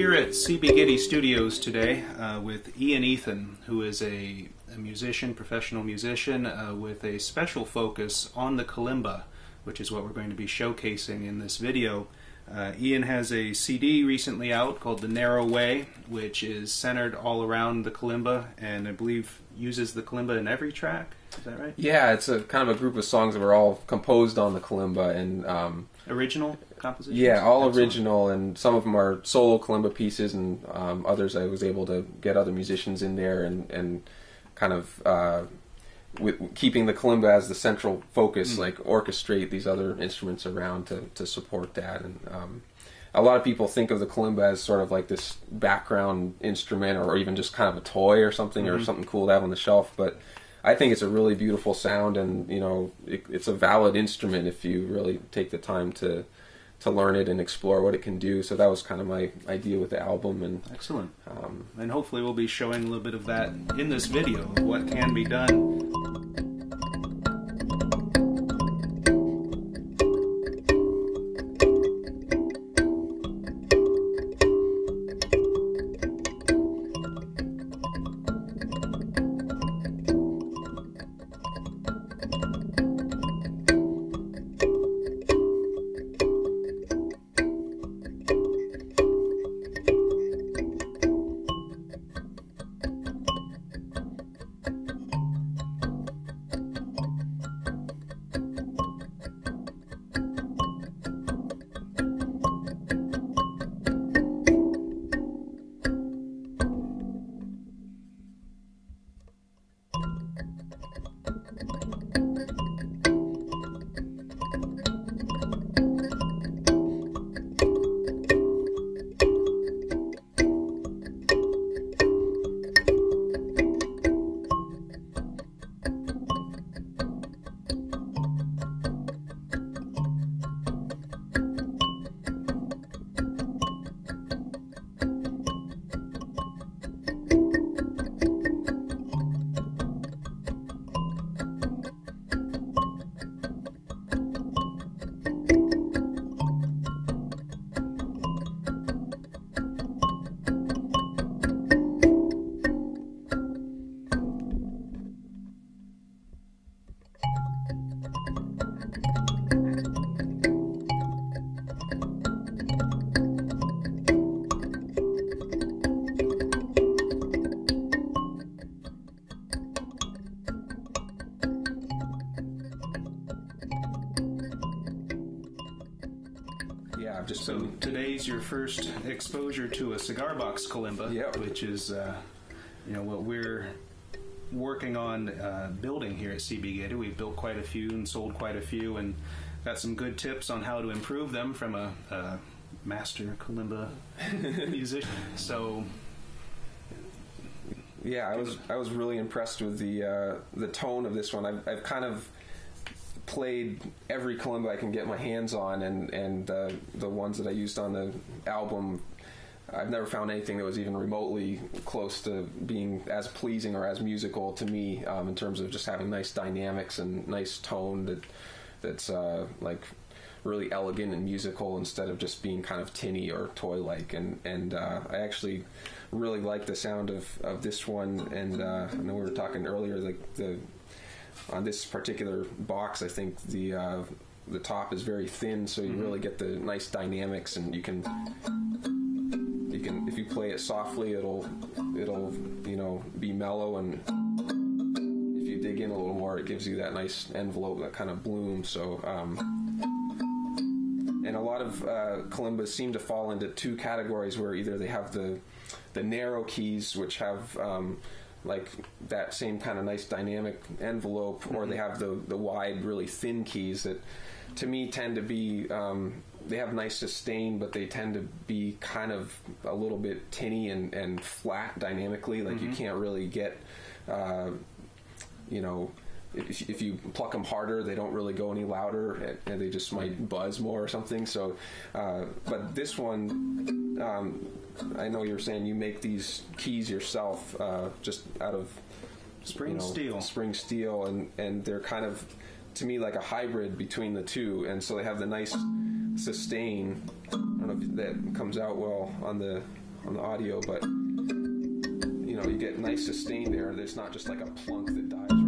here at CB Gitty Studios today with Ian Ethan, who is a musician, professional musician, with a special focus on the Kalimba, which is what we're going to be showcasing in this video. Ian has a CD recently out called The Narrow Way, which is centered all around the Kalimba, and I believe uses the Kalimba in every track. Is that right? Yeah, it's a kind of a group of songs that were all composed on the Kalimba, and original compositions? Yeah, all Excellent. Original, and some of them are solo Kalimba pieces, and others I was able to get other musicians in there, and kind of with keeping the Kalimba as the central focus, like orchestrate these other instruments around to support that. And a lot of people think of the Kalimba as sort of like this background instrument, or even just kind of a toy or something, or something cool to have on the shelf. But I think it's a really beautiful sound, and it's a valid instrument if you really take the time to learn it and explore what it can do. So that was kind of my idea with the album. And excellent. And hopefully we'll be showing a little bit of that in this video, what can be done. So today's your first exposure to a cigar box kalimba, which is what we're working on building here at CB Gitty. We've built quite a few and sold quite a few, and got some good tips on how to improve them from a master kalimba musician. So yeah, I was really impressed with the tone of this one. I've kind of played every kalimba I can get my hands on, and the ones that I used on the album, I've never found anything that was even remotely close to being as pleasing or as musical to me, in terms of just having nice dynamics and nice tone that's like really elegant and musical instead of just being kind of tinny or toy-like. And I actually really like the sound of this one. And I know we were talking earlier, like on this particular box, I think the top is very thin, so you really get the nice dynamics, and you can if you play it softly, it'll be mellow, and if you dig in a little more, it gives you that nice envelope, that kind of bloom. So and a lot of kalimbas seem to fall into two categories, where either they have the narrow keys, which have like that same kind of nice dynamic envelope, or they have the wide, really thin keys that, to me, tend to be they have nice sustain, but they tend to be kind of a little bit tinny and flat dynamically. Like you can't really get if you pluck them harder, they don't really go any louder, and they just might buzz more or something. So but this one, I know you were saying you make these keys yourself, just out of spring steel, and they're kind of, to me, like a hybrid between the two, and so they have the nice sustain. I don't know if that comes out well on the on the audio, but you know, you get nice sustain there. There's not just like a plunk that dies.